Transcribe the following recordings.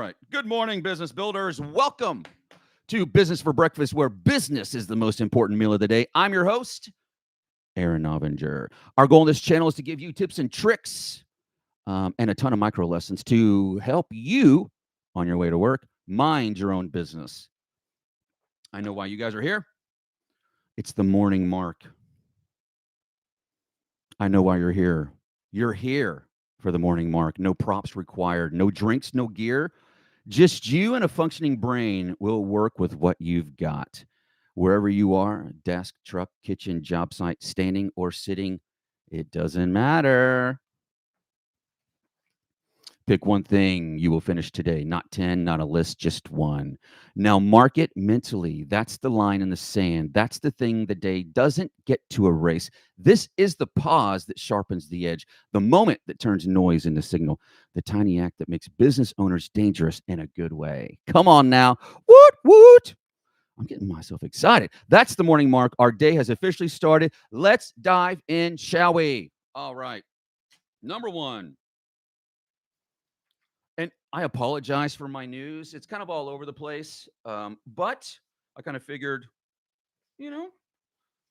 right. Good morning, business builders. Welcome to Business for Breakfast, where business is the most important meal of the day. I'm your host, Aaron Novinger. Our goal in this channel is to give you tips and tricks and a ton of micro lessons to help you on your way to work mind your own business. I know why you guys are here. It's the morning mark. I know why you're here. You're here for the morning mark. No props required, no drinks, no gear. Just you and a functioning brain will work with what you've got. Wherever you are, desk, truck, kitchen, job site, standing or sitting, it doesn't matter. Pick one thing you will finish today, not 10, not a list, just one. Now, mark it mentally. That's the line in the sand. That's the thing the day doesn't get to erase. This is the pause that sharpens the edge, the moment that turns noise into signal, the tiny act that makes business owners dangerous in a good way. Come on now. Woot, woot. I'm getting myself excited. That's the morning mark. Our day has officially started. Let's dive in, shall we? All right. Number one. And I apologize for my news. It's kind of all over the place. But I kind of figured,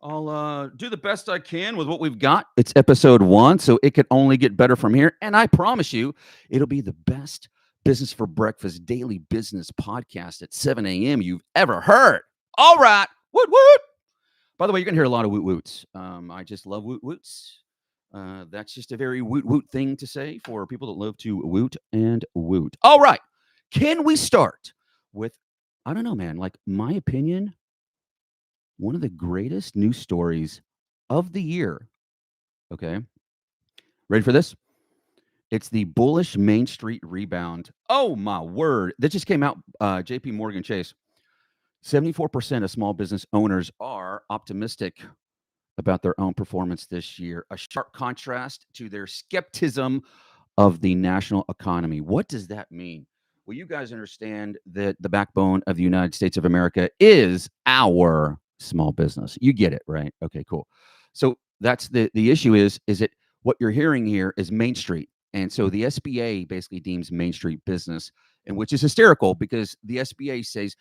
I'll do the best I can with what we've got. It's episode 1, so it could only get better from here. And I promise you, it'll be the best Business for Breakfast daily business podcast at 7 a.m. you've ever heard. All right. Woot, woot. By the way, you're going to hear a lot of woot woots. I just love woot woots. That's just a very woot woot thing to say for people that love to woot and woot. All right. Can we start with, I don't know, man, like my opinion, one of the greatest news stories of the year. Okay. Ready for this? It's the bullish Main Street rebound. Oh, my word. That just came out, JP Morgan Chase. 74% of small business owners are optimistic about their own performance this year, a sharp contrast to their skepticism of the national economy. What does that mean? Well, you guys understand that the backbone of the United States of America is our small business. You get it, right? Okay, cool. So that's the issue is it what you're hearing here is Main Street. And so the SBA basically deems Main Street business, and which is hysterical because the SBA says,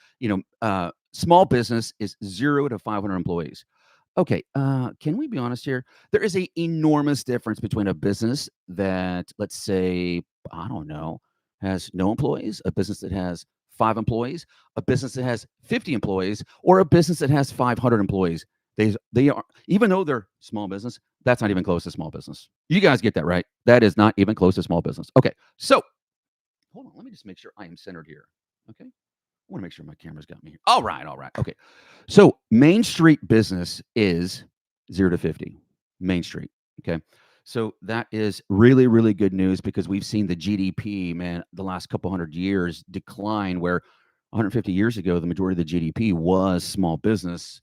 small business is 0 to 500 employees. Okay, can we be honest here? There is an enormous difference between a business that, let's say, I don't know, has no employees, a business that has 5 employees, a business that has 50 employees, or a business that has 500 employees. They are, even though they're small business, that's not even close to small business. You guys get that, right? That is not even close to small business. Okay, so hold on. Let me just make sure I am centered here. Okay. I want to make sure my camera's got me here. All right. Okay. So Main Street business is 0 to 50. Main Street. Okay. So that is really, really good news because we've seen the GDP, man, the last couple hundred years decline where 150 years ago, the majority of the GDP was small business.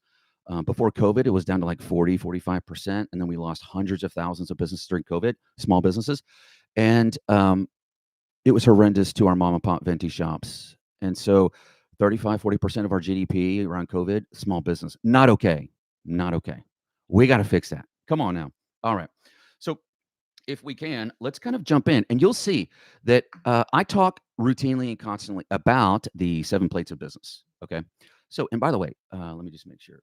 Before COVID, it was down to like 45%. And then we lost hundreds of thousands of businesses during COVID, small businesses. And it was horrendous to our mom and pop Venti shops. And so 35-40% of our GDP around COVID, small business. Not okay. Not okay. We got to fix that. Come on now. All right. So if we can, let's kind of jump in. And you'll see that I talk routinely and constantly about the 7 plates of business. Okay. So, and by the way, let me just make sure.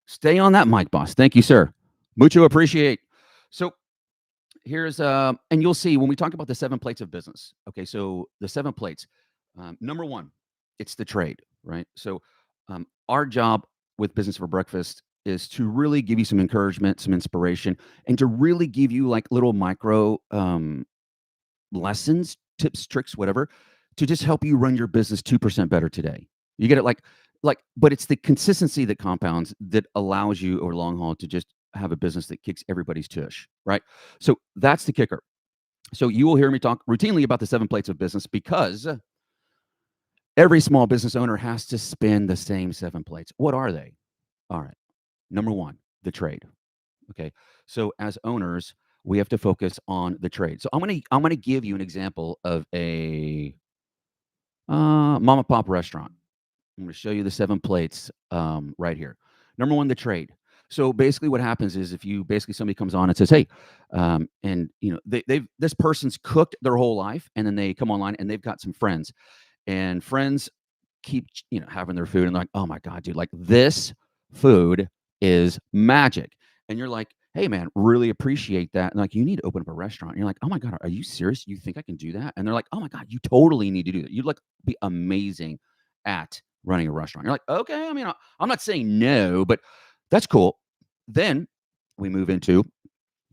Stay on that mic, boss. Thank you, sir. Mucho appreciate. So here's, and you'll see when we talk about the 7 plates of business. Okay. So the 7 plates, number 1, it's the trade, right? So our job with Business for Breakfast is to really give you some encouragement, some inspiration, and to really give you like little micro lessons, tips, tricks, whatever, to just help you run your business 2% better today. You get it? Like, but it's the consistency that compounds that allows you over long haul to just have a business that kicks everybody's tush, right? So that's the kicker. So you will hear me talk routinely about the 7 plates of business because every small business owner has to spin the same 7 plates. What are they? All right. Number 1, the trade. Okay. So as owners, we have to focus on the trade. So I'm gonna give you an example of a mom and pop restaurant. I'm going to show you the 7 plates right here. Number 1, the trade. So basically what happens is if you basically somebody comes on and says, hey, and this person's cooked their whole life and then they come online and they've got some friends and friends keep having their food and they're like, oh my God, dude, like this food is magic. And you're like, hey man, really appreciate that. And like, you need to open up a restaurant. And you're like, oh my God, are you serious? You think I can do that? And they're like, oh my God, you totally need to do that. You'd like be amazing at running a restaurant. You're like, okay, I mean, I'm not saying no, but that's cool. Then we move into,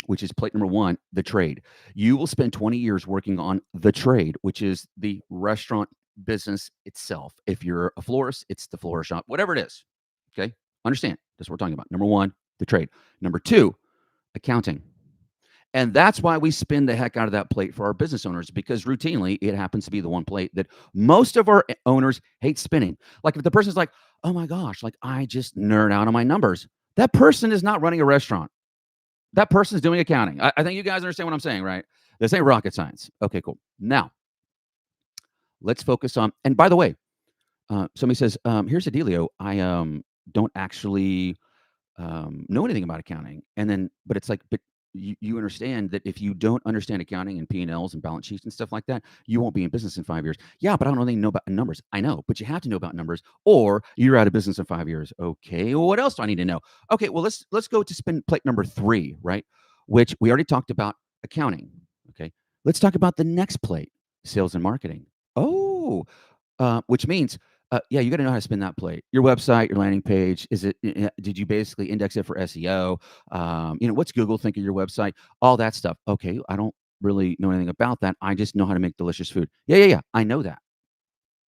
which is plate number one, the trade. You will spend 20 years working on the trade, which is the restaurant business itself. If you're a florist, it's the florist shop, whatever it is. Okay. Understand. That's what we're talking about. Number one, the trade. Number two, accounting. And that's why we spin the heck out of that plate for our business owners, because routinely it happens to be the one plate that most of our owners hate spinning. Like if the person's like, oh my gosh, like I just nerd out on my numbers, that person is not running a restaurant. That person's doing accounting. I think you guys understand what I'm saying, right? This ain't rocket science. Okay, cool. Now, let's focus on, and by the way, somebody says, here's the dealio. I don't actually know anything about accounting. And then, but it's like, but you understand that if you don't understand accounting and P&Ls and balance sheets and stuff like that, you won't be in business in 5 years. Yeah, but I don't know about numbers. I know, but you have to know about numbers or you're out of business in 5 years. Okay, well, what else do I need to know? Okay, well, let's go to spin plate number 3, right? Which we already talked about accounting. Okay, let's talk about the next plate, sales and marketing. Oh, which means yeah, you got to know how to spin that plate. Your website, your landing page. Did you basically index it for SEO? What's Google think of your website? All that stuff. Okay, I don't really know anything about that. I just know how to make delicious food. Yeah. I know that,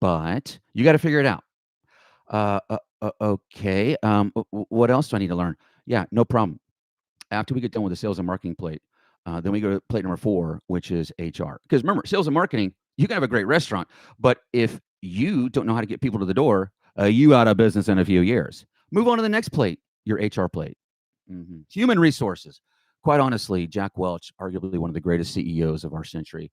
but you got to figure it out. Okay. What else do I need to learn? Yeah, no problem. After we get done with the sales and marketing plate, then we go to plate number 4, which is HR. Because remember, sales and marketing, you can have a great restaurant, but if you don't know how to get people to the door, you out of business in a few years. Move on to the next plate, your HR plate. Human resources. Quite honestly, Jack Welch, arguably one of the greatest CEOs of our century,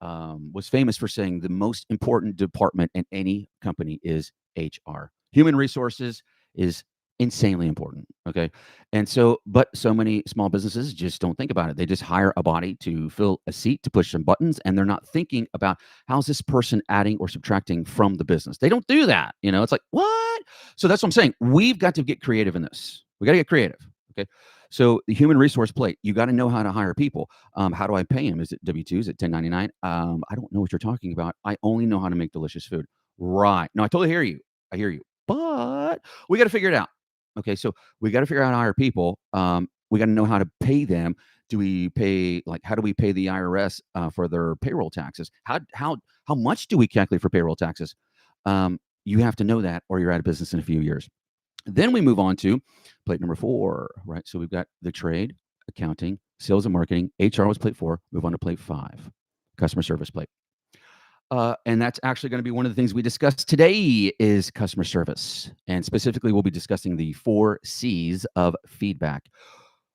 was famous for saying the most important department in any company is HR. Human resources is insanely important. Okay. And so, but so many small businesses just don't think about it. They just hire a body to fill a seat, to push some buttons, and they're not thinking about how's this person adding or subtracting from the business. They don't do that. It's like, what? So that's what I'm saying. We've got to get creative in this. We got to get creative. Okay. So the human resource plate, you got to know how to hire people. How do I pay them? Is it W-2? Is it 1099? I don't know what you're talking about. I only know how to make delicious food. Right. No, I totally hear you. I hear you. But we got to figure it out. Okay, so we got to figure out how to hire people. We got to know how to pay them. Do we pay, like, how do we pay the IRS for their payroll taxes? How much do we calculate for payroll taxes? You have to know that, or you're out of business in a few years. Then we move on to plate number 4, right? So we've got the trade, accounting, sales and marketing. HR was plate 4. Move on to plate 5, customer service plate. And that's actually going to be one of the things we discuss today is customer service. And specifically, we'll be discussing the 4 C's of feedback.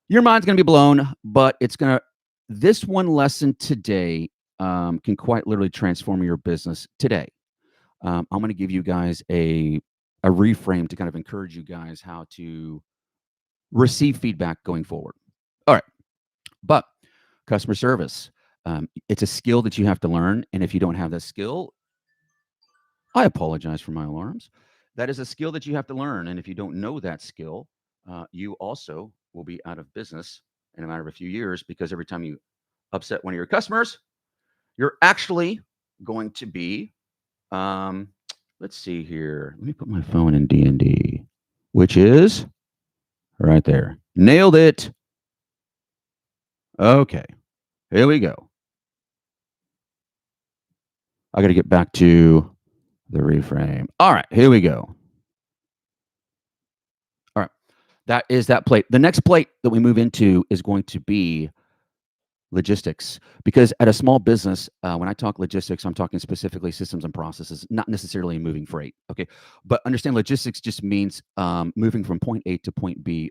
Your mind's going to be blown, but this one lesson today can quite literally transform your business today. I'm going to give you guys a reframe to kind of encourage you guys how to receive feedback going forward. All right. But customer service, it's a skill that you have to learn. And if you don't have that skill, I apologize for my alarms. That is a skill that you have to learn. And if you don't know that skill, you also will be out of business in a matter of a few years, because every time you upset one of your customers, you're actually going to be, let's see here. Let me put my phone in D&D, which is right there. Nailed it. Okay, here we go. I got to get back to the reframe. All right, here we go. All right, that is that plate. The next plate that we move into is going to be logistics, because at a small business, when I talk logistics, I'm talking specifically systems and processes, not necessarily moving freight. Okay, but understand logistics just means moving from point A to point B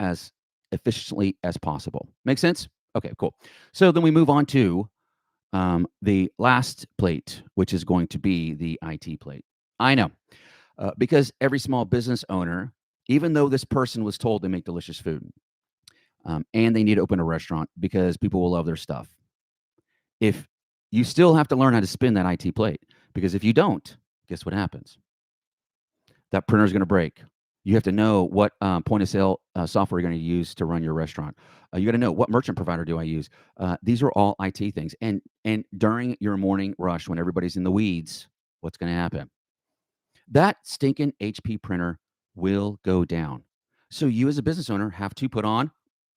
as efficiently as possible. Make sense? Okay, cool. So then we move on to the last plate, which is going to be the IT plate. I know, because every small business owner, even though this person was told they make delicious food, and they need to open a restaurant because people will love their stuff, if you still have to learn how to spin that IT plate, Because if you don't, guess what happens? That printer is going to break. You have to know what point of sale software you're going to use to run your restaurant. You got to know what merchant provider do I use. These are all IT things. And during your morning rush, when everybody's in the weeds, what's going to happen? That stinking HP printer will go down. So you as a business owner have to put on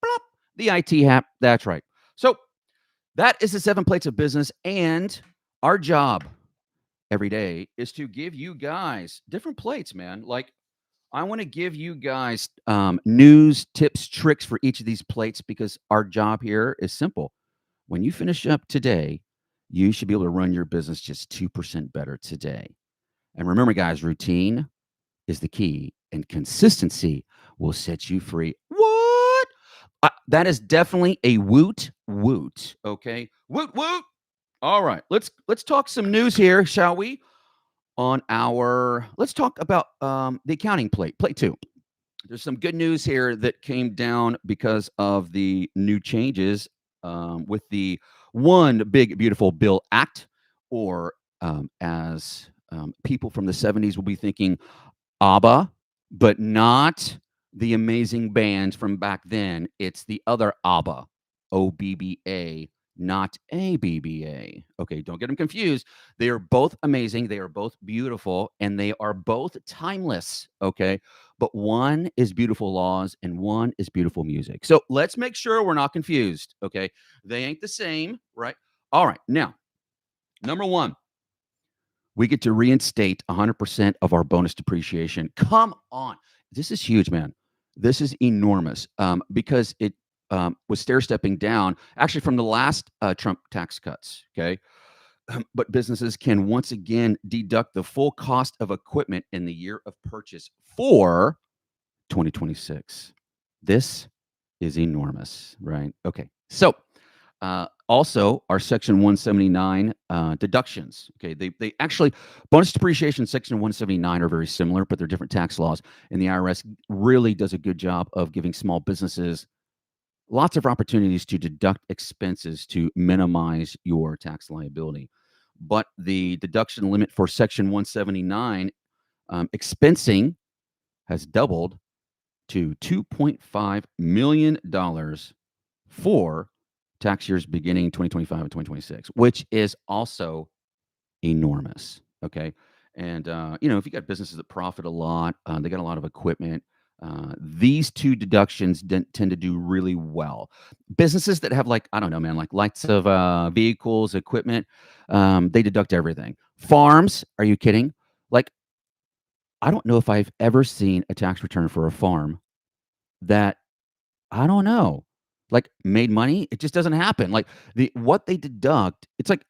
blop, the IT hat. That's right. So that is the 7 plates of business. And our job every day is to give you guys different plates, man. Like, I want to give you guys news, tips, tricks for each of these plates because our job here is simple. When you finish up today, you should be able to run your business just 2% better today. And remember, guys, routine is the key, and consistency will set you free. What? That is definitely a woot woot. Okay, woot woot. All right, let's talk some news here, shall we? Let's talk about the accounting plate 2. There's some good news here that came down because of the new changes with the One Big Beautiful Bill Act, or as people from the 70s will be thinking, ABBA, but not the amazing band from back then. It's the other ABBA, OBBA, not ABBA. Okay, don't get them confused. They are both amazing. They are both beautiful, and they are both timeless. Okay, but one is beautiful laws and one is beautiful music. So let's make sure we're not confused. Okay, they ain't the same, right? All right, now, number one, we get to reinstate 100% of our bonus depreciation. Come on. This is huge, man. This is enormous because it was stair stepping down actually from the last Trump tax cuts. Okay. But businesses can once again deduct the full cost of equipment in the year of purchase for 2026. This is enormous, right? Okay. So, also, our Section 179 deductions. Okay, they actually bonus depreciation Section 179 are very similar, but they're different tax laws. And the IRS really does a good job of giving small businesses lots of opportunities to deduct expenses to minimize your tax liability. But the deduction limit for Section 179 expensing has doubled to $2.5 million for tax years beginning 2025 and 2026, which is also enormous. Okay. And, if you got businesses that profit a lot, they got a lot of equipment, these two deductions tend to do really well. Businesses that have, like, I don't know, man, like lots of vehicles, equipment, they deduct everything. Farms, are you kidding? Like, I don't know if I've ever seen a tax return for a farm that, I don't know, like, made money. It just doesn't happen. Like, what they deduct, it's like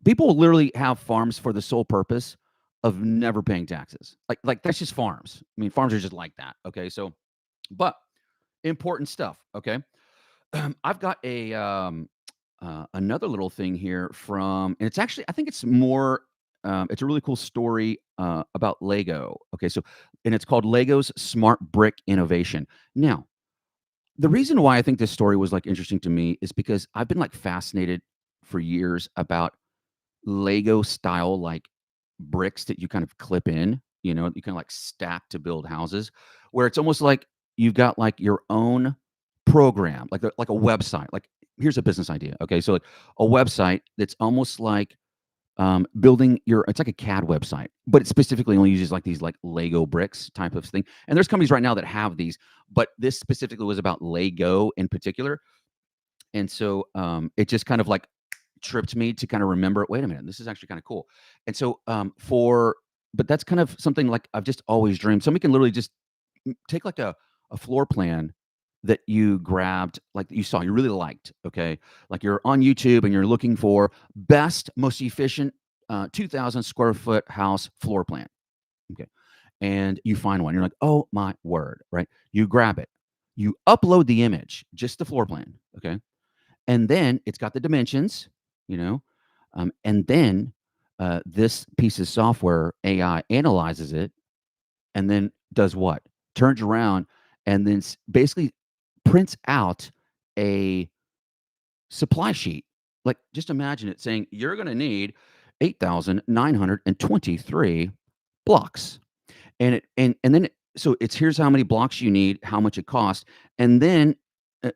people literally have farms for the sole purpose of never paying taxes. Like that's just farms. I mean, farms are just like that. Okay, so but important stuff. Okay, I've got a another little thing here and it's actually, I think it's more. It's a really cool story about Lego. Okay, so and it's called Lego's Smart Brick Innovation. Now, the reason why I think this story was, like, interesting to me is because I've been, like, fascinated for years about Lego style, like, bricks that you kind of clip in, you can, like, stack to build houses, where it's almost like you've got, like, your own program, like a website. Like, here's a business idea, okay? So, like, a website that's almost like building it's like a CAD website, but it specifically only uses like these like Lego bricks type of thing. And there's companies right now that have these, but this specifically was about Lego in particular. And so it just kind of like tripped me to kind of remember, wait a minute, this is actually kind of cool. And so but that's kind of something like I've just always dreamed. Somebody can literally just take like a floor plan that you grabbed, like you saw, you really liked, okay? Like you're on YouTube and you're looking for best, most efficient 2,000 square foot house floor plan, okay? And you find one, you're like, oh my word, right? You grab it, you upload the image, just the floor plan, okay? And then it's got the dimensions, you know, and then this piece of software, AI, analyzes it and then does what? Turns around and then basically prints out a supply sheet. Like, just imagine it saying, you're going to need 8,923 blocks. So it's here's how many blocks you need, how much it costs, and then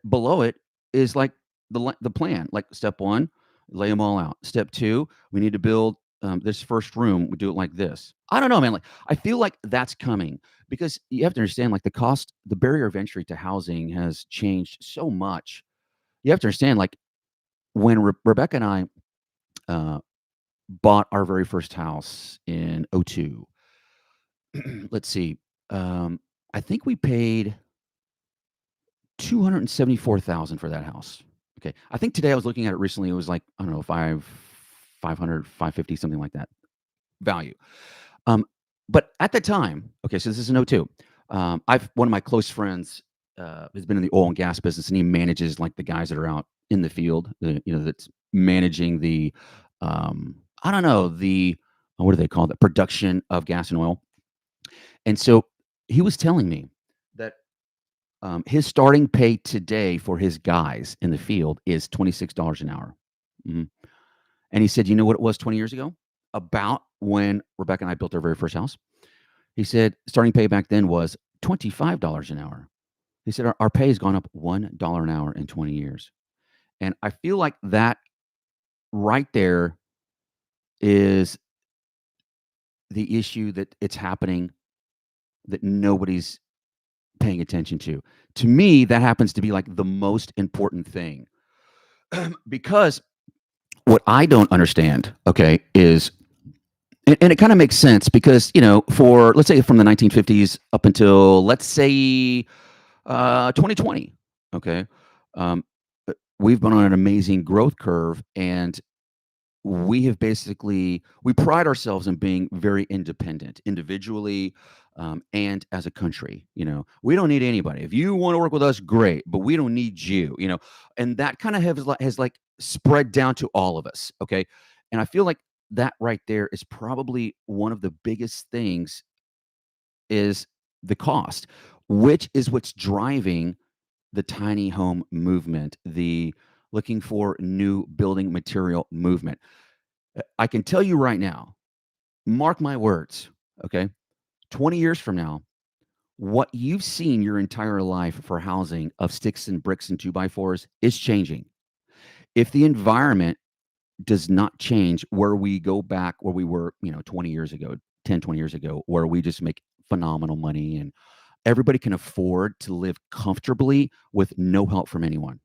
below it is like the plan. Like step one, lay them all out. Step two, we need to build this first room. We do it like this. I don't know, man. Like I feel like that's coming because you have to understand, like the barrier of entry to housing has changed so much. You have to understand, like when Rebecca and I uh, bought our very first house in '02. Let's see. Um, I think we paid 274,000 for that house. Okay. I think today I was looking at it recently. It was like, I don't know, 500, 550, something like that value. But at the time, okay, so this is in '02. One of my close friends has been in the oil and gas business, and he manages like the guys that are out in the field, that's managing I don't know, what do they call that? Production of gas and oil. And so he was telling me that his starting pay today for his guys in the field is $26 an hour. Mhm. And he said, you know what it was 20 years ago? About when Rebecca and I built our very first house. He said starting pay back then was $25 an hour. He said our pay has gone up $1 an hour in 20 years. And I feel like that right there is the issue that it's happening that nobody's paying attention to. To me, that happens to be like the most important thing. Because what I don't understand, okay, is and it kind of makes sense because, for let's say from the 1950s up until let's say 2020, okay, um, we've been on an amazing growth curve, and we pride ourselves in being very independent individually, and as a country. We don't need anybody. If you want to work with us, great, but we don't need you. And that kind of has like spread down to all of us. Okay. And I feel like that right there is probably one of the biggest things is the cost, which is what's driving the tiny home movement, the looking for new building material movement. I can tell you right now, mark my words, okay? 20 years from now, what you've seen your entire life for housing of sticks and bricks and 2x4s is changing. If the environment does not change, where we go back where we were, 20 years ago, 10, 20 years ago, where we just make phenomenal money and everybody can afford to live comfortably with no help from anyone,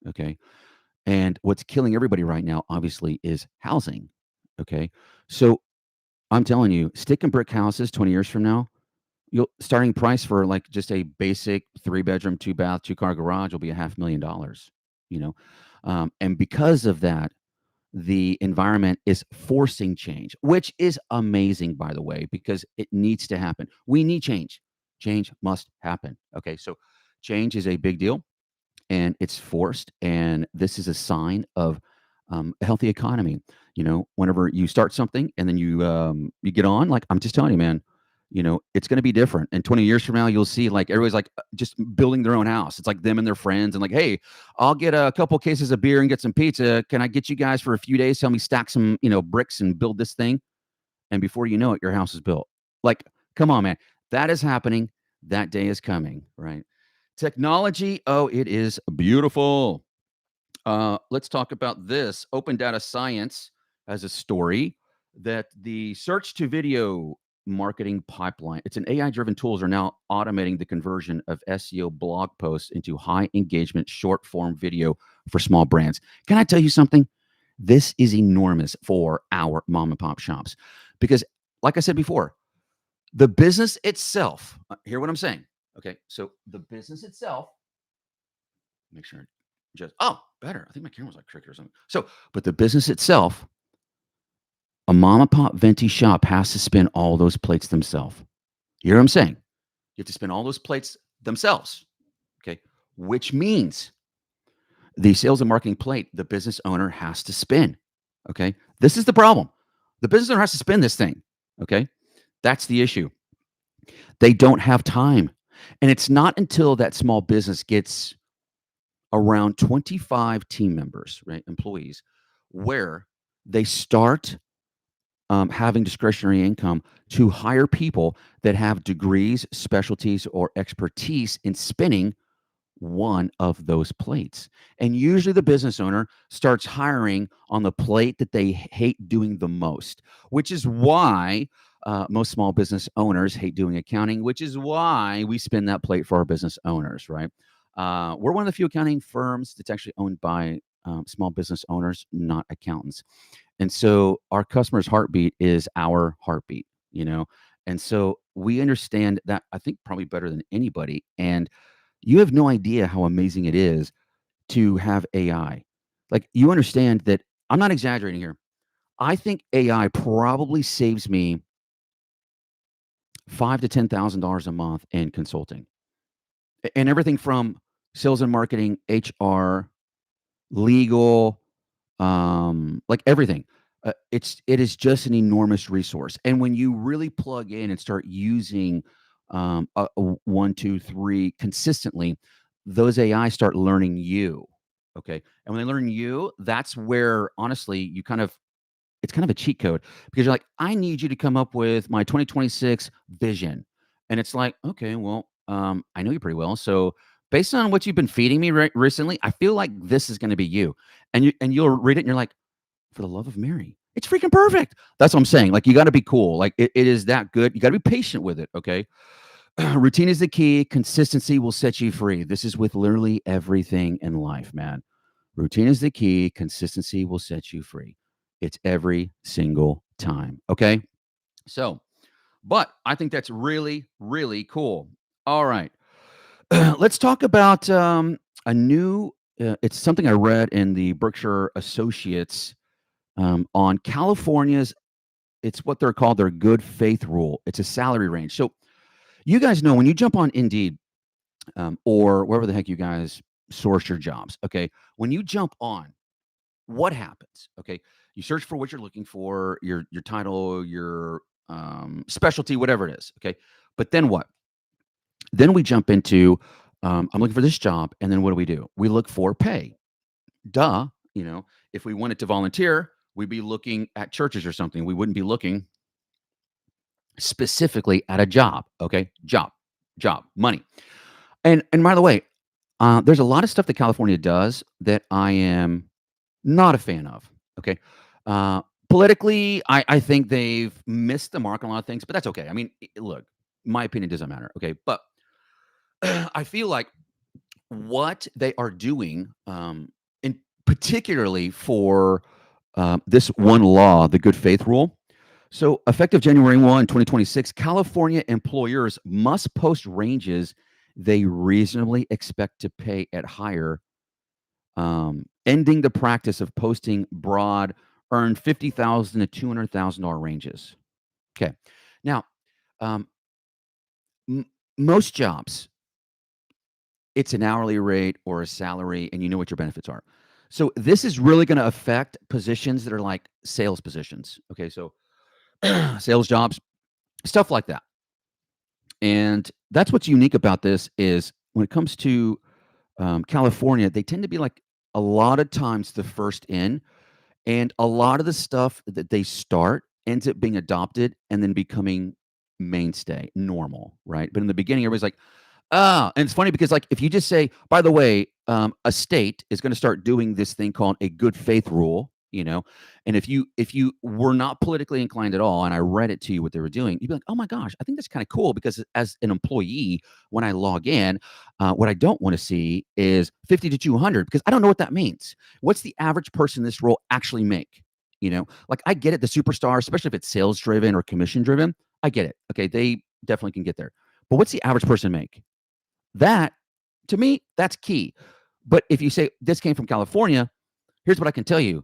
okay? And what's killing everybody right now, obviously, is housing, okay? So I'm telling you, stick and brick houses 20 years from now, starting price for like just a basic 3-bedroom, 2-bath, 2-car garage will be $500,000, you know? And because of that, the environment is forcing change, which is amazing, by the way, because it needs to happen. We need change. Change must happen. Okay, so change is a big deal and it's forced. And this is a sign of a healthy economy. Whenever you start something and then you get on, like I'm just telling you, man, it's going to be different. And 20 years from now, you'll see like everybody's like just building their own house. It's like them and their friends and like, hey, I'll get a couple cases of beer and get some pizza. Can I get you guys for a few days? Help me stack some, bricks and build this thing. And before you know it, your house is built. Like, come on, man. That is happening. That day is coming, right? Technology, oh, it is beautiful. Let's talk about this. Open Data Science has a story that the search to video marketing pipeline, it's an AI-driven tools are now automating the conversion of SEO blog posts into high engagement short form video for small brands. Can I tell you something? This is enormous for our mom and pop shops because, like I said before, the business itself, hear what I'm saying. Okay, so the business itself, make sure better. I think my camera's like crooked or something. So, but the business itself, a mom and pop venti shop has to spin all those plates themselves. You hear what I'm saying? You have to spin all those plates themselves. Okay, which means the sales and marketing plate, the business owner has to spin. Okay, this is the problem. The business owner has to spin this thing. Okay, that's the issue. They don't have time. And it's not until that small business gets around 25 team members, right, employees, where they start having discretionary income to hire people that have degrees, specialties, or expertise in spinning one of those plates. And usually the business owner starts hiring on the plate that they hate doing the most, which is why most small business owners hate doing accounting, which is why we spin that plate for our business owners, right? We're one of the few accounting firms that's actually owned by small business owners, not accountants. And so our customer's heartbeat is our heartbeat, you know? And so we understand that, I think, probably better than anybody. And you have no idea how amazing it is to have AI. Like, you understand that I'm not exaggerating here. I think AI probably saves me five to $10,000 a month in consulting, and everything from sales and marketing, HR, legal, like everything. It is just an enormous resource. And when you really plug in and start using a one, two, three consistently, those AI start learning you. Okay. And when they learn you, that's where honestly it's kind of a cheat code, because you're like, I need you to come up with my 2026 vision. And it's like, okay, well, I know you pretty well. So based on what you've been feeding me recently, I feel like this is going to be you. And you'll read it and you're like, for the love of Mary, it's freaking perfect. That's what I'm saying. Like, you got to be cool. Like, it is that good. You got to be patient with it. Okay. Routine is the key. Consistency will set you free. This is with literally everything in life, man. Routine is the key. Consistency will set you free. It's every single time. Okay. So, but I think that's really, really cool. All right. Let's talk about a new, it's something I read in the Berkshire Associates on California's, it's what they're called their good faith rule. It's a salary range. So, you guys know when you jump on Indeed, or wherever the heck you guys source your jobs, okay, when you jump on, what happens? Okay, you search for what you're looking for, your title, your specialty, whatever it is. Okay, but then what? Then we jump into I'm looking for this job, and then what do? We look for pay. Duh. If we wanted to volunteer, we'd be looking at churches or something. We wouldn't be looking specifically at a job. Okay, job, money. And by the way, there's a lot of stuff that California does that I am not a fan of. Okay. Politically, I think they've missed the mark on a lot of things, but that's okay. I mean, look, my opinion doesn't matter. Okay. But I feel like what they are doing, in particularly for this one law, the good faith rule. So, effective January 1, 2026, California employers must post ranges they reasonably expect to pay at higher, ending the practice of posting broad, earn $50,000 to $200,000 ranges. Okay. Now, um, m- most jobs, it's an hourly rate or a salary, and you know what your benefits are. So, this is really going to affect positions that are like sales positions. Okay. So, sales jobs, stuff like that. And that's what's unique about this is when it comes to California, they tend to be like a lot of times the first in, and a lot of the stuff that they start ends up being adopted and then becoming mainstay, normal, right? But in the beginning, everybody's like, and it's funny because, like, if you just say, by the way, a state is going to start doing this thing called a good faith rule, and if you were not politically inclined at all, and I read it to you what they were doing, you'd be like, oh my gosh, I think that's kind of cool, because as an employee, when I log in, what I don't want to see is 50 to 200, because I don't know what that means. What's the average person in this role actually make? Like, I get it, the superstar, especially if it's sales driven or commission driven, I get it. Okay, they definitely can get there. But what's the average person make? That, to me, that's key. But if you say this came from California, here's what I can tell you.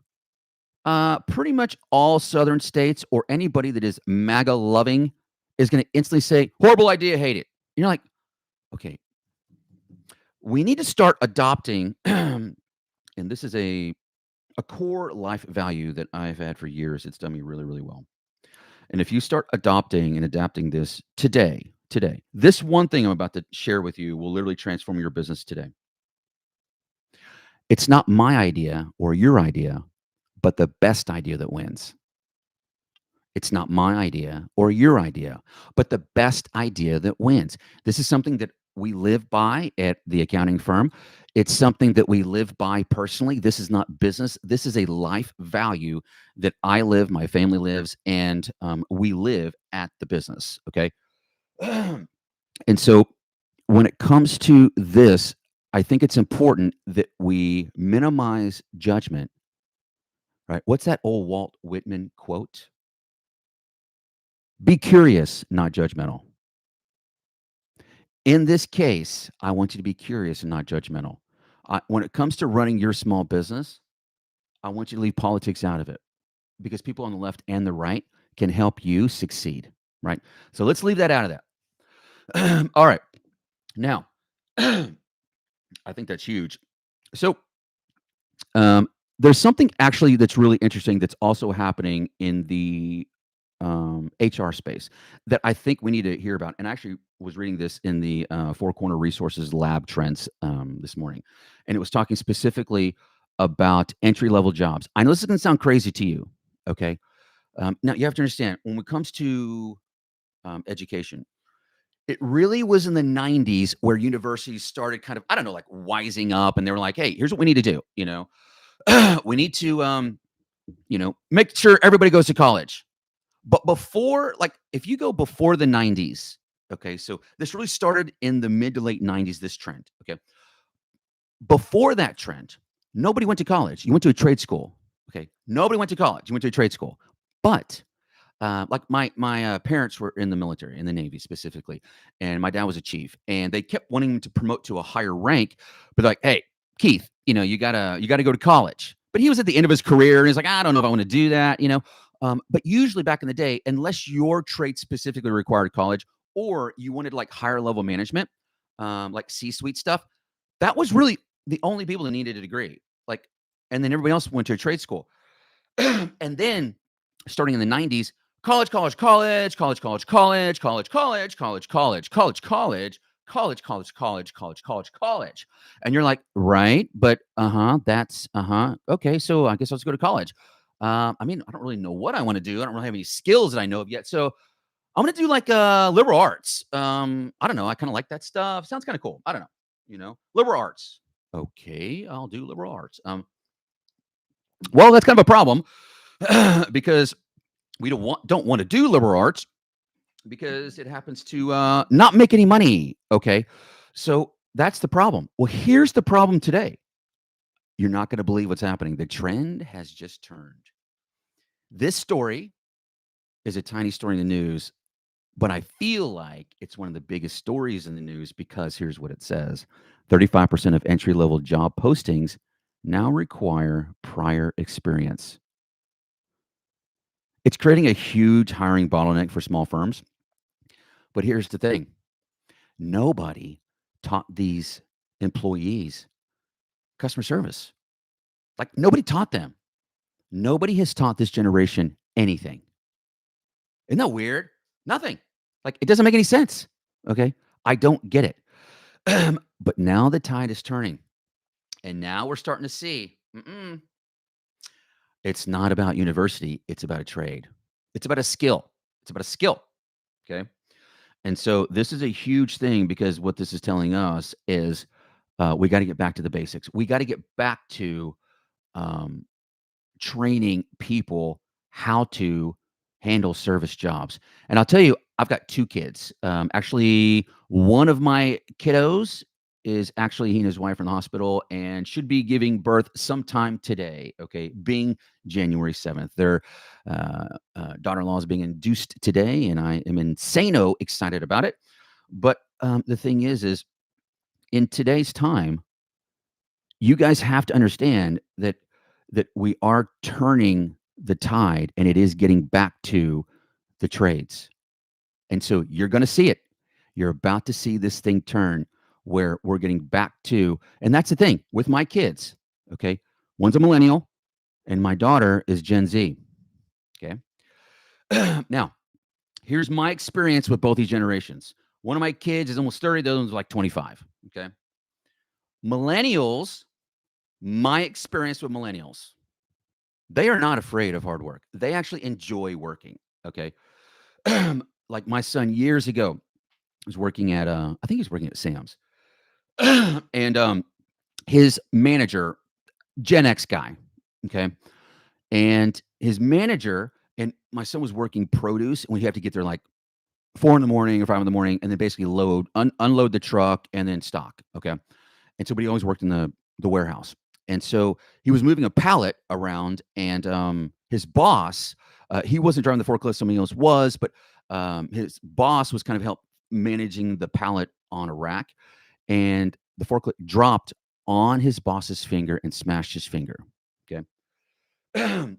Pretty much all southern states or anybody that is MAGA loving is going to instantly say, horrible idea, hate it. And you're like, okay, we need to start adopting, and this is a core life value that I've had for years. It's done me really, really well. And if you start adopting and adapting this today, this one thing I'm about to share with you will literally transform your business today. It's not my idea or your idea, but the best idea that wins. It's not my idea or your idea, but the best idea that wins. This is something that we live by at the accounting firm. It's something that we live by personally. This is not business. This is a life value that I live, my family lives, and we live at the business. Okay. And so when it comes to this, I think it's important that we minimize judgment, right? What's that old Walt Whitman quote? Be curious, not judgmental. In this case, I want you to be curious and not judgmental. When it comes to running your small business, I want you to leave politics out of it because people on the left and the right can help you succeed, right? So let's leave that out of that. All right. Now, I think that's huge. So, there's something actually that's really interesting that's also happening in the HR space that I think we need to hear about. And I actually was reading this in the Four Corner Resources Lab Trends this morning, and it was talking specifically about entry level jobs. I know this is going to sound crazy to you. Okay. Now you have to understand when it comes to education, it really was in the 90s where universities started kind of, I don't know, like wising up and they were like, hey, here's what we need to do. We need to, make sure everybody goes to college. But before, like, if you go before the 90s, okay, so this really started in the mid to late 90s, this trend, okay? Before that trend, nobody went to college. You went to a trade school, okay? Nobody went to college. You went to a trade school. But like my parents were in the military, in the Navy specifically, and my dad was a chief, and they kept wanting to promote to a higher rank, but like, hey, Keith, you gotta go to college. But he was at the end of his career, and he's like, I don't know if I want to do that. But usually back in the day, unless your trade specifically required college, or you wanted like higher level management, like C-suite stuff, that was really the only people that needed a degree. Like, and then everybody else went to a trade school. And then starting in the 90s, college, college, college, college, college, college, college, college, college, college, college, college, college, college, college, college, college, college. And you're like, right, but that's okay. So I guess I'll just go to college. I mean, I don't really know what I want to do. I don't really have any skills that I know of yet. So I'm gonna do like liberal arts. I don't know. I kind of like that stuff. Sounds kind of cool. I don't know. Liberal arts. Okay, I'll do liberal arts. Well, that's kind of a problem because we don't want to do liberal arts because it happens to not make any money. Okay, so that's the problem. Well, here's the problem today. You're not going to believe what's happening. The trend has just turned. This story is a tiny story in the news, but I feel like it's one of the biggest stories in the news because here's what it says: 35% of entry level job postings now require prior experience. It's creating a huge hiring bottleneck for small firms. But here's the thing: nobody taught these employees customer service. Like, nobody taught them. Nobody has taught this generation anything. Isn't that weird? Nothing. Like, it doesn't make any sense. Okay. I don't get it. But now the tide is turning. And now we're starting to see it's not about university. It's about a trade. It's about a skill. It's about a skill. Okay. And so this is a huge thing because what this is telling us is we got to get back to the basics. We got to get back to um, training people how to handle service jobs. And I'll tell you, I've got two kids. Actually, one of my kiddos is actually he and his wife are in the hospital and should be giving birth sometime today. Okay, being January 7th. Their daughter-in-law is being induced today, and I am insano excited about it. But the thing is in today's time, you guys have to understand that we are turning the tide and it is getting back to the trades. And so you're going to see it. You're about to see this thing turn where we're getting back to, and that's the thing with my kids. Okay. One's a millennial and my daughter is Gen Z. Okay. Now, here's my experience with both these generations. One of my kids is almost 30, the other one's like 25. Okay. Millennials, my experience with millennials, they are not afraid of hard work. They actually enjoy working. Okay. Like my son years ago was working at, I think he was working at Sam's. And his manager, Gen X guy, okay? And his manager and my son was working produce, and we have to get there like 4 in the morning or 5 in the morning, and then basically unload the truck and then stock, okay? And so, but he always worked in the warehouse. And so he was moving a pallet around, and his boss, he wasn't driving the forklift, somebody else was, but his boss was kind of help managing the pallet on a rack, and the forklift dropped on his boss's finger and smashed his finger. Okay.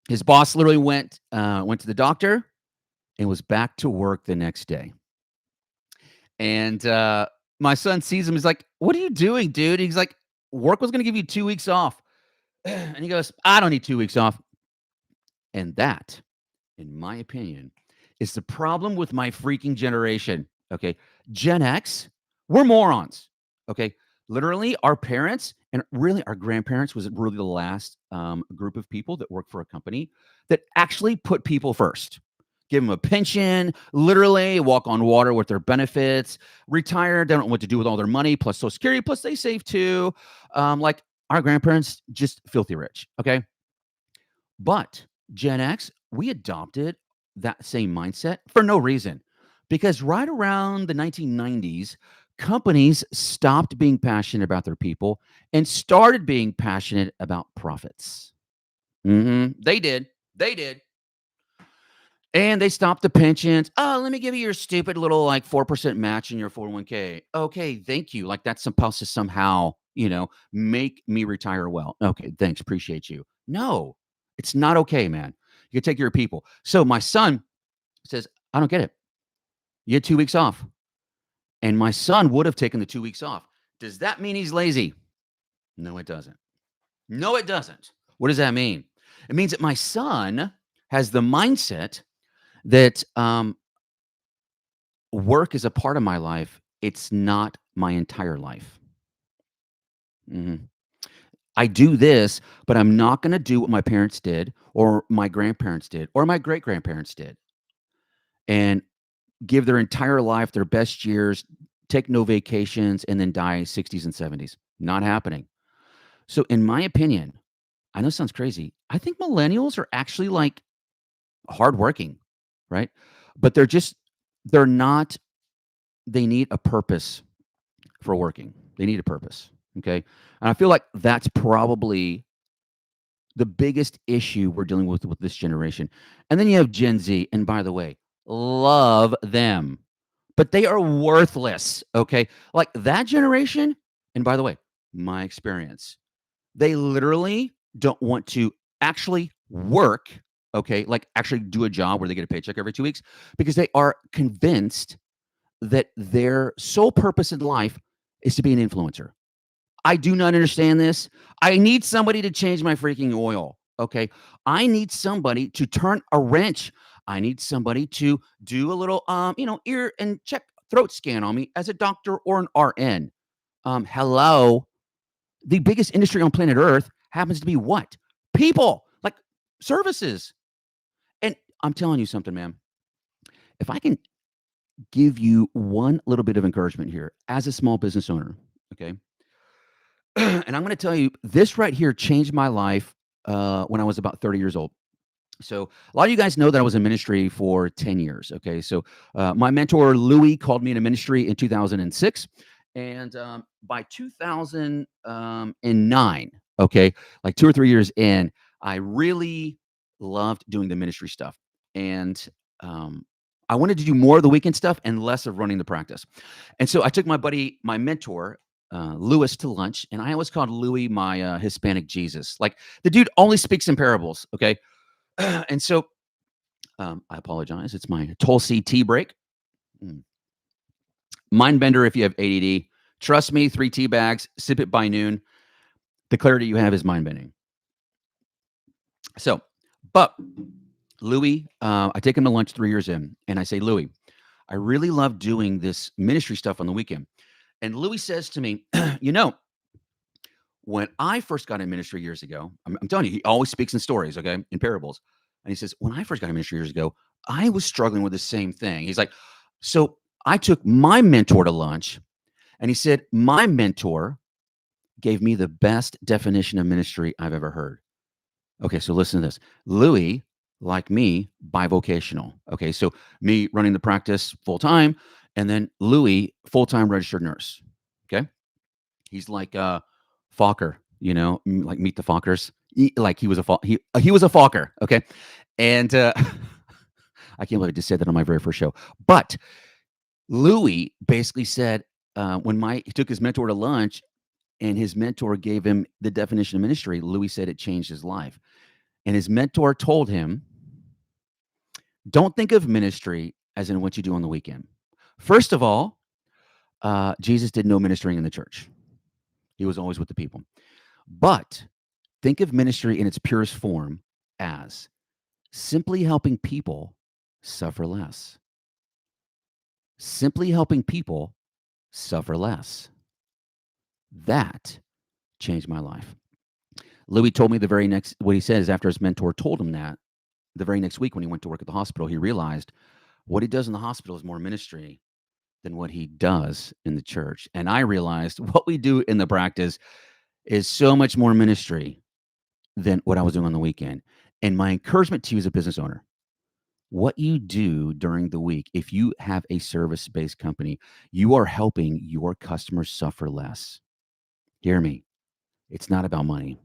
His boss literally went to the doctor and was back to work the next day. And my son sees him. He's like, "What are you doing, dude?" He's like, "Work was going to give you 2 weeks off." And he goes, "I don't need 2 weeks off." And that, in my opinion, is the problem with my freaking generation. Okay. Gen X, we're morons. Okay. Literally, our parents and really our grandparents was really the last group of people that worked for a company that actually put people first. Give them a pension, literally walk on water with their benefits, retire, they don't know what to do with all their money, plus Social Security, plus they save too. Like our grandparents, just filthy rich. Okay. But Gen X, we adopted that same mindset for no reason. Because right around the 1990s, companies stopped being passionate about their people and started being passionate about profits. They did. They did. And they stopped the pensions. Oh, let me give you your stupid little like 4% match in your 401k. Okay, thank you. Like that's supposed to somehow, make me retire well. Okay, thanks. Appreciate you. No, it's not okay, man. You can take care of people. So my son says, I don't get it. You had 2 weeks off. And my son would have taken the 2 weeks off. Does that mean he's lazy? No, it doesn't. No, it doesn't. What does that mean? It means that my son has the mindset that work is a part of my life. It's not my entire life. I do this, but I'm not going to do what my parents did or my grandparents did or my great grandparents did and give their entire life, their best years, take no vacations, and then die 60s and 70s. Not happening. So, in my opinion, I know it sounds crazy. I think millennials are actually like hardworking, right? But they're not, they need a purpose for working. They need a purpose. Okay. And I feel like that's probably the biggest issue we're dealing with this generation. And then you have Gen Z. And by the way, love them, but they are worthless. Okay. Like that generation. And by the way, my experience, they literally don't want to actually work. Okay. Like actually do a job where they get a paycheck every 2 weeks because they are convinced that their sole purpose in life is to be an influencer. I do not understand this. I need somebody to change my freaking oil. Okay. I need somebody to turn a wrench. I need somebody to do a little, ear and check throat scan on me as a doctor or an RN. Hello. The biggest industry on planet Earth happens to be what? People, like services. And I'm telling you something, man. If I can give you one little bit of encouragement here as a small business owner, okay? And I'm going to tell you, this right here changed my life when I was about 30 years old. So a lot of you guys know that I was in ministry for 10 years. Okay. So my mentor, Louis, called me into ministry in 2006. And by 2009, okay, like 2 or 3 years in, I really loved doing the ministry stuff. And I wanted to do more of the weekend stuff and less of running the practice. And so I took my buddy, my mentor, Louis, to lunch. And I always called Louis my Hispanic Jesus. Like the dude only speaks in parables. Okay. And so I apologize. It's my Tulsi tea break. Mind bender if you have ADD. Trust me, 3 tea bags, sip it by noon. The clarity you have is mind bending. So, but Louis, I take him to lunch 3 years in, and I say, Louis, I really love doing this ministry stuff on the weekend. And Louis says to me, when I first got in ministry years ago, I'm telling you, he always speaks in stories, okay, in parables. And he says, when I first got in ministry years ago, I was struggling with the same thing. He's like, so I took my mentor to lunch, and he said, my mentor gave me the best definition of ministry I've ever heard. Okay, so listen to this. Louis, like me, bivocational. Okay, so me running the practice full time, and then Louis, full time registered nurse. Okay, he's like Fokker, like Meet the Fockers. Like he was he was a Fokker. Okay, and I can't believe I just said that on my very first show. But Louis basically said when he took his mentor to lunch, and his mentor gave him the definition of ministry, Louis said it changed his life. And his mentor told him, don't think of ministry as in what you do on the weekend. First of all, Jesus did no ministering in the church. He was always with the people. But think of ministry in its purest form as simply helping people suffer less. Simply helping people suffer less. That changed my life. Louis told me what he said is after his mentor told him that, the very next week when he went to work at the hospital, he realized what he does in the hospital is more ministry than what he does in the church. And I realized what we do in the practice is so much more ministry than what I was doing on the weekend. And my encouragement to you as a business owner, what you do during the week, if you have a service-based company, you are helping your customers suffer less. Hear me. It's not about money.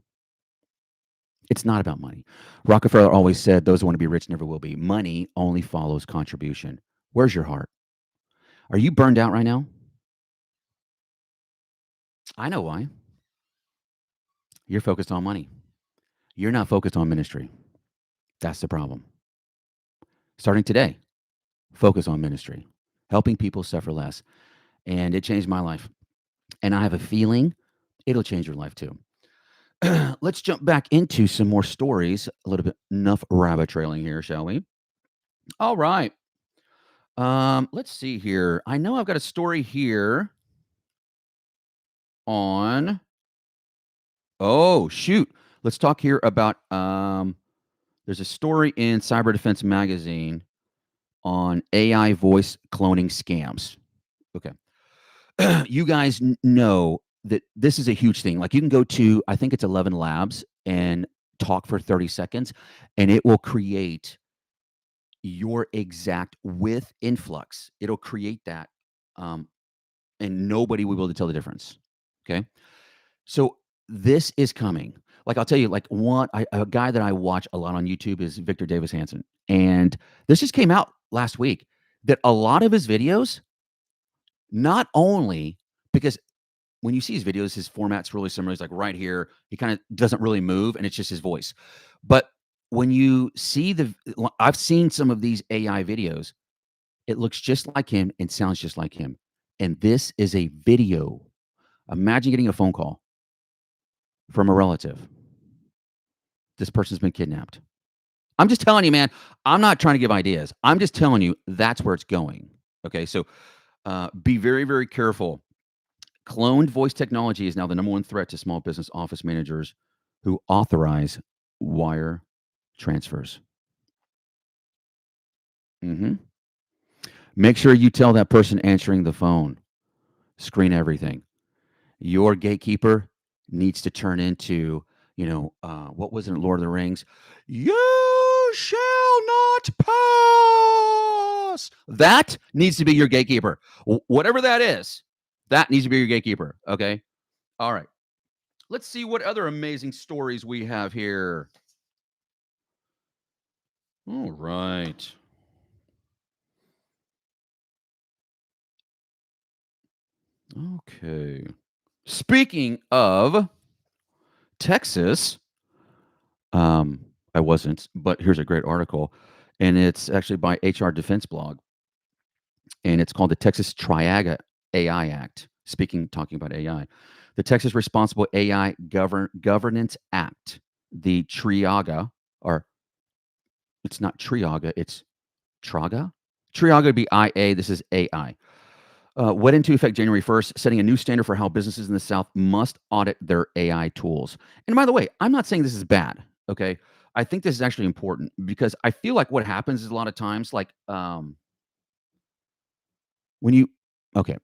It's not about money. Rockefeller always said, those who want to be rich never will be. Money only follows contribution. Where's your heart? Are you burned out right now? I know why. You're focused on money. You're not focused on ministry. That's the problem. Starting today, focus on ministry, helping people suffer less. And it changed my life. And I have a feeling it'll change your life too. Let's jump back into some more stories. A little bit enough rabbit trailing here, shall we? All right. Let's see here. I know I've got a story here on. Oh, shoot. Let's talk here about there's a story in Cyber Defense Magazine on AI voice cloning scams. Okay. You guys know that this is a huge thing. Like you can go to, I think it's 11 Labs and talk for 30 seconds, and it will create your exact with influx. It'll create that, and nobody will be able to tell the difference. Okay. So this is coming. Like I'll tell you, like a guy that I watch a lot on YouTube is Victor Davis Hanson. And this just came out last week that a lot of his videos, not only because when you see his videos, his format's really similar. He's like right here. He kind of doesn't really move, and it's just his voice. But when you see I've seen some of these AI videos, it looks just like him and sounds just like him. And this is a video. Imagine getting a phone call from a relative. This person's been kidnapped. I'm just telling you, man, I'm not trying to give ideas. I'm just telling you that's where it's going. Okay, so be very, very careful. Cloned voice technology is now the number one threat to small business office managers who authorize wire transfers. Make sure you tell that person answering the phone, screen everything. Your gatekeeper needs to turn into, what was it in Lord of the Rings? You shall not pass. That needs to be your gatekeeper. Whatever that is, that needs to be your gatekeeper. Okay. All right. Let's see what other amazing stories we have here. All right. Okay. Speaking of Texas, I wasn't, but here's a great article, and it's actually by HR Defense Blog, and it's called the Texas Triaga AI Act. Talking about AI, the Texas Responsible AI Governance Act, the Triaga, or it's not Triaga, it's Traga. Triaga would be IA. This is AI. Went into effect January 1st, setting a new standard for how businesses in the South must audit their AI tools. And by the way, I'm not saying this is bad, okay? I think this is actually important because I feel like what happens is a lot of times, like, when you okay,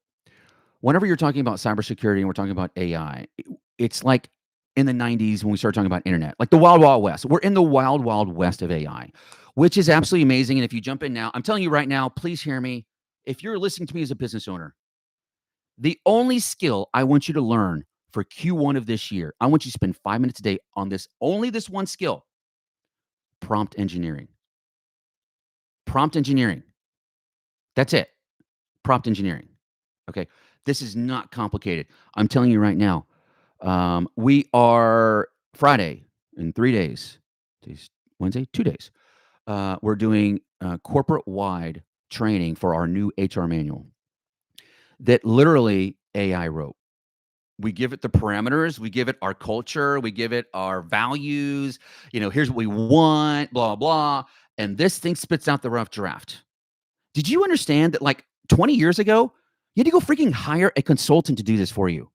whenever you're talking about cybersecurity and we're talking about AI, it's like in the 90s when we started talking about internet, like the wild, wild west. We're in the wild, wild west of AI, which is absolutely amazing. And if you jump in now, I'm telling you right now, please hear me. If you're listening to me as a business owner, the only skill I want you to learn for Q1 of this year, I want you to spend 5 minutes a day on this, only this one skill: prompt engineering. Prompt engineering. That's it. Prompt engineering. Okay. This is not complicated. I'm telling you right now. We are Friday in 3 days. Today's Wednesday, 2 days. We're doing corporate wide training for our new HR manual that literally AI wrote. We give it the parameters, we give it our culture, we give it our values. Here's what we want, blah, blah. And this thing spits out the rough draft. Did you understand that like 20 years ago, you had to go freaking hire a consultant to do this for you?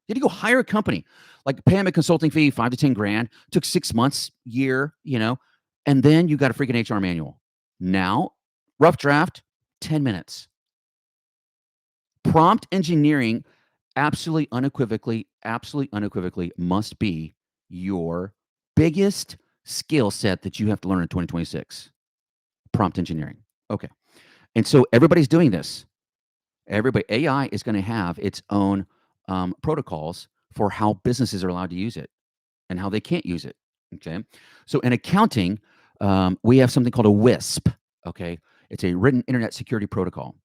You had to go hire a company, like pay them a consulting fee, 5 to 10 grand. Took 6 months, year, and then you got a freaking HR manual. Now, rough draft, 10 minutes. Prompt engineering, absolutely unequivocally must be your biggest skill set that you have to learn in 2026. Prompt engineering. Okay. And so everybody's doing this. AI is going to have its own protocols for how businesses are allowed to use it and how they can't use it. Okay. So in accounting, we have something called a WISP. Okay. It's a written internet security protocol.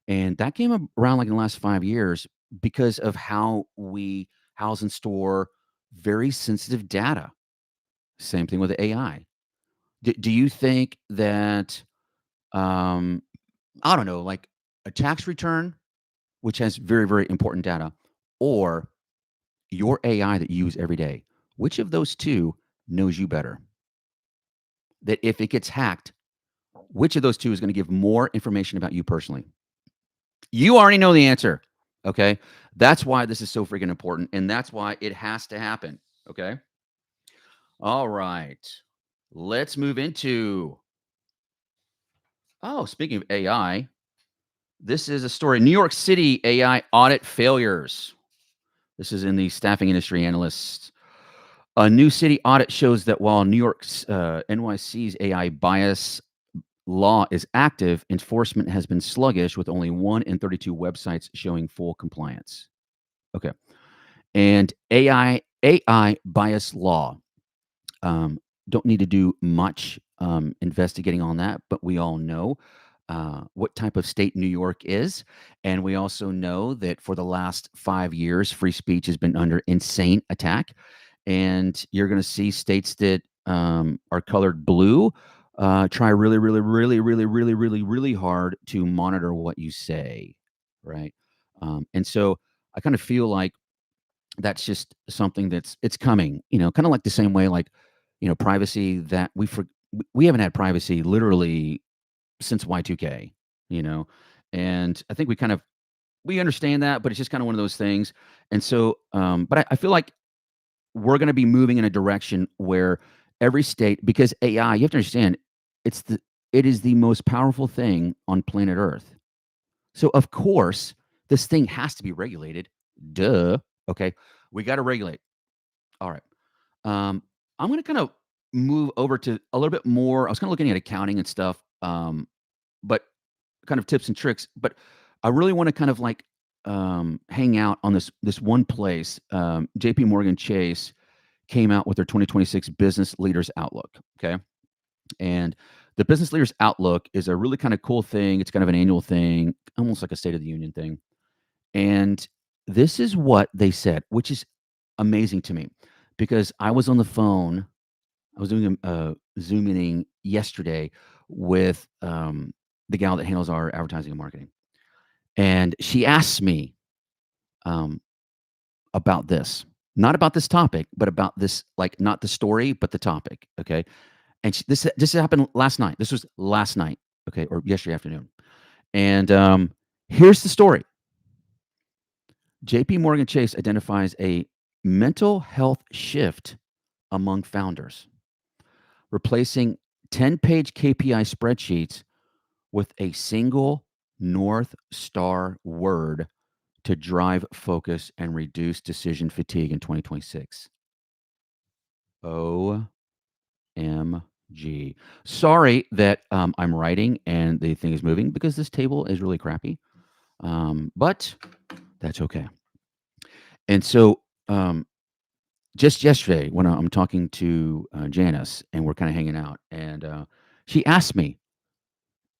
And that came around like in the last 5 years because of how we house and store very sensitive data. Same thing with AI. Do you think that, I don't know, like a tax return, which has very, very important data, or your AI that you use every day, which of those two knows you better? That if it gets hacked, which of those two is going to give more information about you personally? You already know the answer. Okay. That's why this is so freaking important. And that's why it has to happen. Okay. All right. Let's move into. Oh, speaking of AI, this is a story: New York City AI audit failures. This is in the staffing industry analysts. A new city audit shows that while New York's NYC's AI bias law is active, enforcement has been sluggish, with only 1 in 32 websites showing full compliance. Okay. And AI bias law. Don't need to do much investigating on that, but we all know what type of state New York is. And we also know that for the last 5 years, free speech has been under insane attack. And you're going to see states that are colored blue try really, really, really, really, really, really, really hard to monitor what you say, right? And so I kind of feel like that's just something it's coming, kind of like the same way, like, privacy that we haven't had privacy literally since Y2K, you know, and I think we understand that, but it's just kind of one of those things. And so, but I feel like we're going to be moving in a direction where every state, because AI, you have to understand, it's the it is the most powerful thing on planet Earth. So of course, this thing has to be regulated. Duh. Okay, we got to regulate. All right. I'm going to kind of move over to a little bit more. I was kind of looking at accounting and stuff, but kind of tips and tricks. But I really want to kind of like hang out on this one place. J.P. Morgan Chase came out with their 2026 Business Leaders Outlook. Okay, and the Business Leaders Outlook is a really kind of cool thing. It's kind of an annual thing, almost like a State of the Union thing. And this is what they said, which is amazing to me because I was on the phone. I was doing a Zoom meeting yesterday with the gal that handles our advertising and marketing. And she asked me um, about this, not about this topic, but about this, like not the story, but the topic. Okay. And this happened last night. This was last night. Okay. Or yesterday afternoon. And here's the story. JP Morgan Chase identifies a mental health shift among founders. replacing 10-page KPI spreadsheets with a single North Star word to drive focus and reduce decision fatigue in 2026. OMG. Sorry that I'm writing and the thing is moving because this table is really crappy, but that's okay. And so just yesterday when I'm talking to Janice and we're kind of hanging out, and she asked me,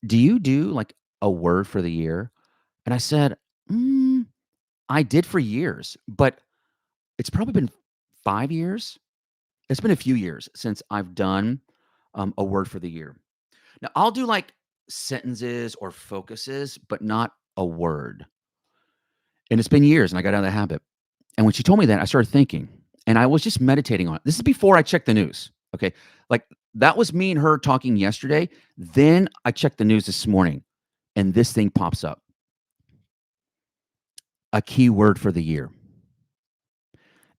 do you do like a word for the year? And I said, I did for years, but it's probably been 5 years. It's been a few years since I've done a word for the year. Now, I'll do like sentences or focuses, but not a word. And it's been years and I got out of the habit. And when she told me that, I started thinking and I was just meditating on it. This is before I checked the news. Okay. Like that was me and her talking yesterday. Then I checked the news this morning and this thing pops up. A key word for the year.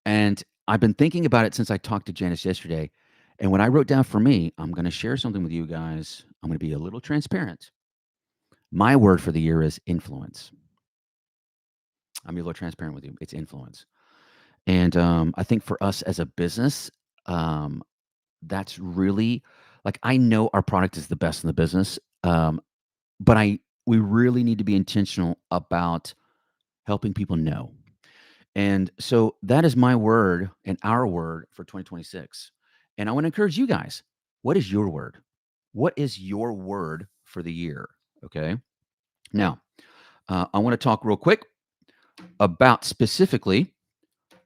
And I've been thinking about it since I talked to Janice yesterday. And what I wrote down for me, I'm going to share something with you guys. I'm going to be a little transparent. My word for the year is influence. I'm a little transparent with you. It's influence. And I think for us as a business, that's really like I know our product is the best in the business, but we really need to be intentional about helping people know. And so that is my word and our word for 2026. And I want to encourage you guys. What is your word? What is your word for the year? Okay. Now, I want to talk real quick about specifically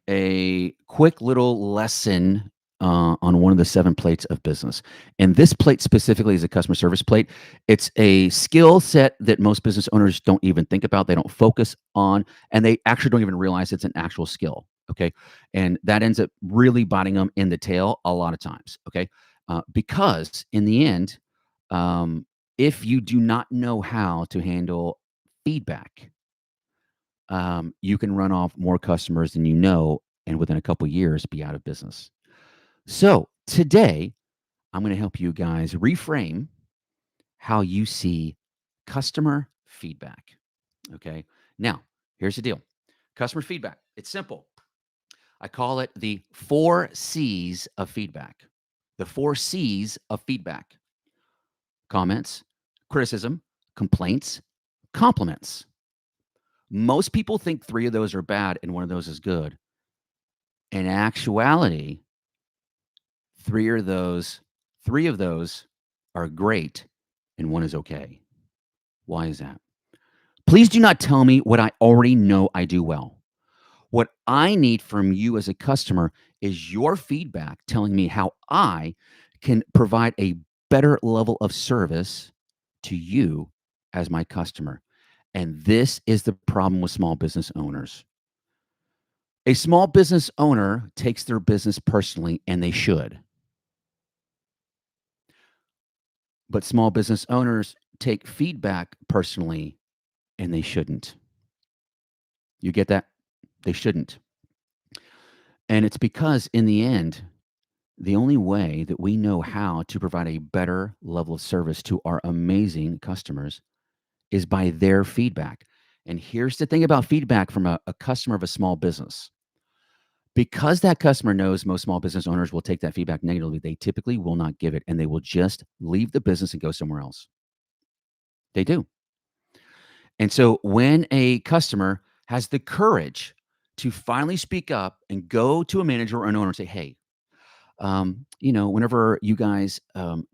a quick little lesson on one of the 7 plates of business. And this plate specifically is a customer service plate. It's a skill set that most business owners don't even think about. They don't focus on, and they actually don't even realize it's an actual skill. Okay. And that ends up really biting them in the tail a lot of times. Okay. Because in the end, if you do not know how to handle feedback, you can run off more customers than you know, and within a couple years, be out of business. So today, I'm going to help you guys reframe how you see customer feedback. Okay. Now, here's the deal. Customer feedback. It's simple. I call it the 4 C's of feedback. The 4 C's of feedback. Comments, criticism, complaints, compliments. Most people think 3 of those are bad and 1 of those is good. In actuality, 3 of those are great and 1 is okay. Why is that? Please do not tell me what I already know I do well. What I need from you as a customer is your feedback telling me how I can provide a better level of service to you as my customer. And this is the problem with small business owners. A small business owner takes their business personally, and they should. But small business owners take feedback personally, and they shouldn't. You get that? They shouldn't. And it's because in the end, the only way that we know how to provide a better level of service to our amazing customers is by their feedback. And here's the thing about feedback from a customer of a small business. Because that customer knows most small business owners will take that feedback negatively, they typically will not give it and they will just leave the business and go somewhere else. They do. And so when a customer has the courage to finally speak up and go to a manager or an owner and say, hey, whenever you guys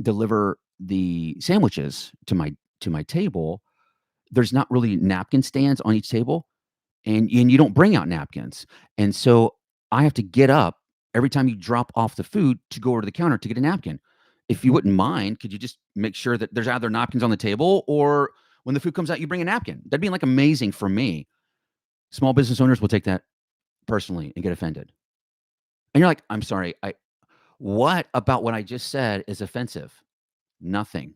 deliver the sandwiches to my table, there's not really napkin stands on each table, and you don't bring out napkins. And so I have to get up every time you drop off the food to go over to the counter to get a napkin. If you wouldn't mind, could you just make sure that there's either napkins on the table or when the food comes out, you bring a napkin? That'd be like amazing for me. Small business owners will take that personally and get offended. And you're like, I'm sorry, what about what I just said is offensive? Nothing.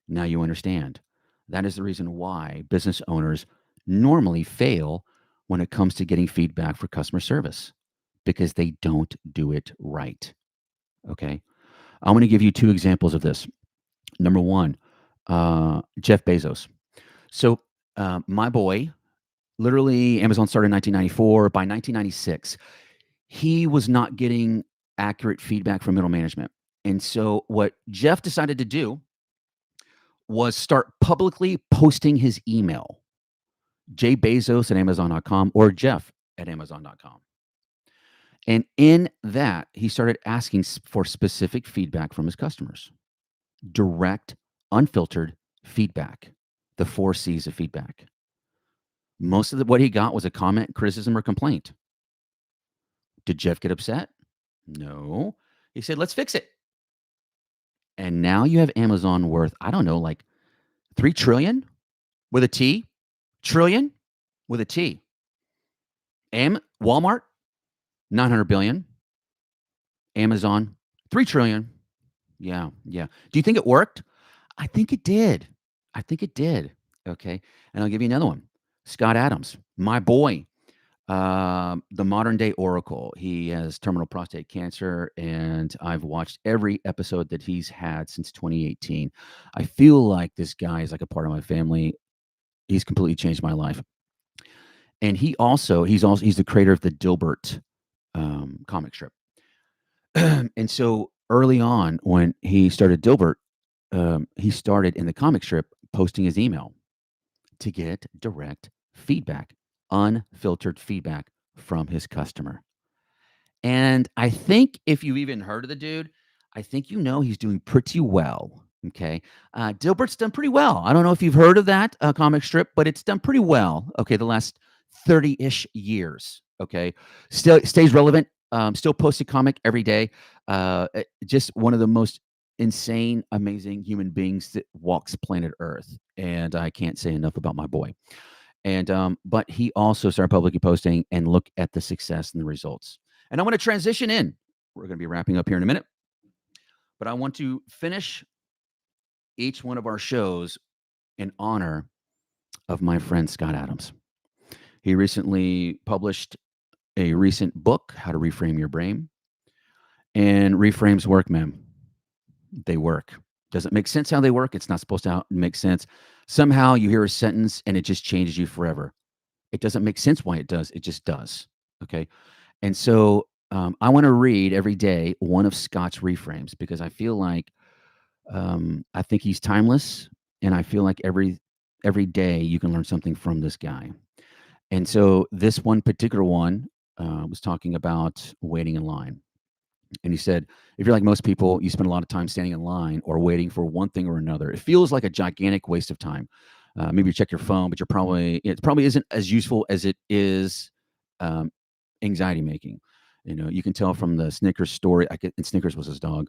Now you understand. That is the reason why business owners normally fail when it comes to getting feedback for customer service, because they don't do it right. Okay. I'm going to give you two examples of this. Number one, Jeff Bezos. So my boy, literally, Amazon started in 1994. By 1996, he was not getting accurate feedback from middle management. And so what Jeff decided to do was start publicly posting his email, jbezos at amazon.com or jeff at amazon.com. And in that, he started asking for specific feedback from his customers. Direct, unfiltered feedback. The 4 C's of feedback. Most of what he got was a comment, criticism, or complaint. Did Jeff get upset? No. He said, let's fix it. And now you have Amazon worth, I don't know, like 3 trillion with a T. Trillion with a T. Walmart, 900 billion. Amazon, 3 trillion. Yeah. Do you think it worked? I think it did. Okay. And I'll give you another one. Scott Adams, my boy, the modern day oracle. He has terminal prostate cancer, and I've watched every episode that he's had since 2018. I feel like this guy is like a part of my family. He's completely changed my life. And he's the creator of the Dilbert comic strip. And so early on, when he started Dilbert, he started in the comic strip posting his email to get direct feedback, unfiltered feedback from his customer. And I think if you've even heard of the dude, I think he's doing pretty well. Okay. Dilbert's done pretty well. I don't know if you've heard of that comic strip, but it's done pretty well. Okay. The last 30-ish years. Okay. Still stays relevant. Still posts a comic every day. Just one of the most insane, amazing human beings that walks planet Earth. And I can't say enough about my boy. And but he also started publicly posting, and look at the success and the results. And I want to transition in. We're going to be wrapping up here in a minute, but I want to finish each one of our shows in honor of my friend Scott Adams. He recently published a recent book, How to Reframe Your Brain. And reframes work, man. They work. Does it make sense how they work? It's not supposed to make sense. Somehow you hear a sentence and it just changes you forever. It doesn't make sense why it does. It just does. Okay. And so I want to read every day one of Scott's reframes, because I feel like I think he's timeless, and I feel like every day you can learn something from this guy. And so this one particular one was talking about waiting in line. And he said, if you're like most people, you spend a lot of time standing in line or waiting for one thing or another. It feels like a gigantic waste of time. Maybe you check your phone, but it probably isn't as useful as it is anxiety making. You can tell from the Snickers story. And Snickers was his dog.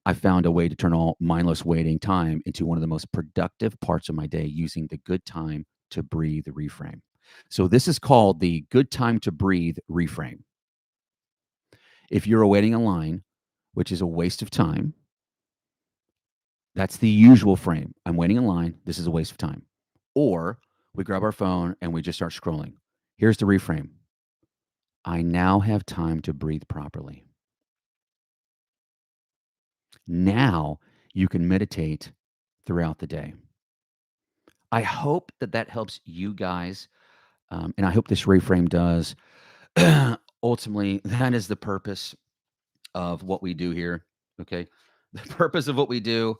I found a way to turn all mindless waiting time into one of the most productive parts of my day, using the good time to breathe reframe. So this is called the good time to breathe reframe. If you're awaiting a line, which is a waste of time, that's the usual frame. I'm waiting in line. This is a waste of time. Or we grab our phone and we just start scrolling. Here's the reframe. I now have time to breathe properly. Now you can meditate throughout the day. I hope that helps you guys. And I hope this reframe does. Ultimately, that is the purpose of what we do here. Okay. The purpose of what we do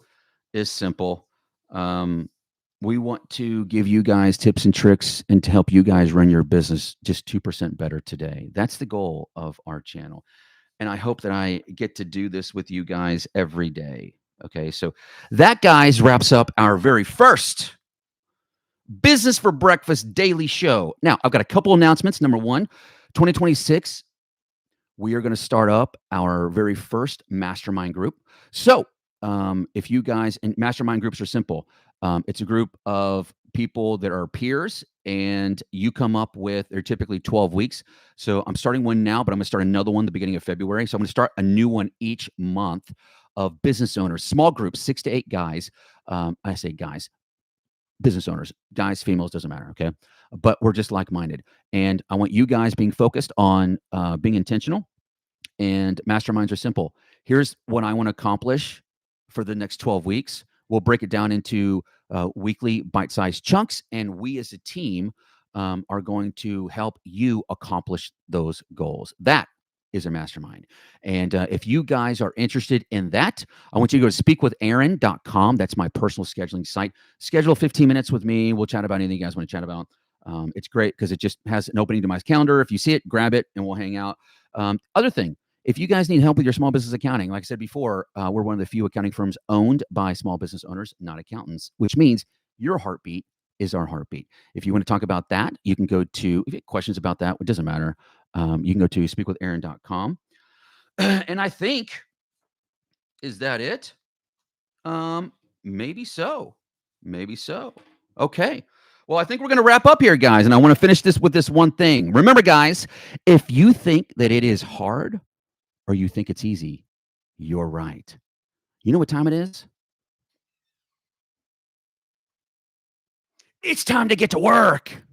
is simple. We want to give you guys tips and tricks and to help you guys run your business just 2% better today. That's the goal of our channel. And I hope that I get to do this with you guys every day. Okay. So that, guys, wraps up our very first Business for Breakfast daily show. Now, I've got a couple announcements. Number one, 2026, we are going to start up our very first mastermind group. So if you guys, and mastermind groups are simple. It's a group of people that are peers, and you come up with, they're typically 12 weeks. So I'm starting one now, but I'm going to start another one the beginning of February. So I'm going to start a new one each month of business owners, small groups, 6 to 8 guys. I say guys, business owners, guys, females, doesn't matter. Okay. But we're just like-minded. And I want you guys being focused on being intentional. And masterminds are simple. Here's what I want to accomplish for the next 12 weeks. We'll break it down into weekly bite-sized chunks, and we as a team are going to help you accomplish those goals. That is a mastermind. And if you guys are interested in that, I want you to go to speakwithaaron.com. That's my personal scheduling site. Schedule 15 minutes with me. We'll chat about anything you guys want to chat about. It's great because it just has an opening to my calendar. If you see it, grab it, and we'll hang out. Other thing, if you guys need help with your small business accounting, like I said before, we're one of the few accounting firms owned by small business owners, not accountants, which means your heartbeat is our heartbeat. If you want to talk about that, you can go to, if you have questions about that, it doesn't matter. You can go to speakwithaaron.com. And I think, is that it? Maybe so. Maybe so. Okay. Well, I think we're going to wrap up here, guys. And I want to finish this with this one thing. Remember, guys, if you think that it is hard or you think it's easy, you're right. You know what time it is? It's time to get to work.